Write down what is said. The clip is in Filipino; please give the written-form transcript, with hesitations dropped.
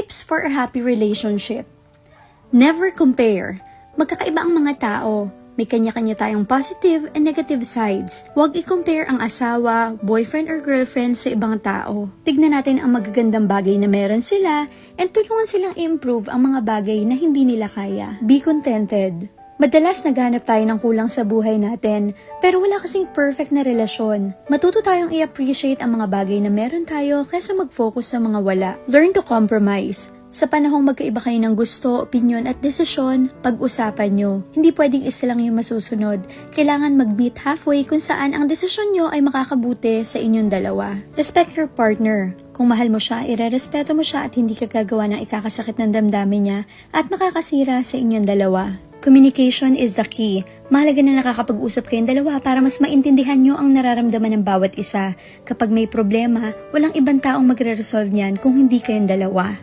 Tips for a happy relationship. Never compare. Magkakaiba ang mga tao. May kanya-kanya tayong positive and negative sides. Huwag i-compare ang asawa, boyfriend or girlfriend sa ibang tao. Tignan natin ang magagandang bagay na meron sila and tulungan silang i-improve ang mga bagay na hindi nila kaya. Be contented. Madalas naghanap tayo ng kulang sa buhay natin, pero wala kasing perfect na relasyon. Matuto tayong i-appreciate ang mga bagay na meron tayo kaysa mag-focus sa mga wala. Learn to compromise. Sa panahong magkaiba kayo ng gusto, opinyon at desisyon, pag-usapan nyo. Hindi pwedeng isa lang yung masusunod. Kailangan mag-meet halfway kung saan ang desisyon nyo ay makakabuti sa inyong dalawa. Respect your partner. Kung mahal mo siya, irerespeto mo siya at hindi ka gagawa ng ikakasakit ng damdamin niya at makakasira sa inyong dalawa. Communication is the key. Mahalaga na nakakapag-usap kayong dalawa para mas maintindihan nyo ang nararamdaman ng bawat isa. Kapag may problema, walang ibang taong magre-resolve niyan kung hindi kayong dalawa.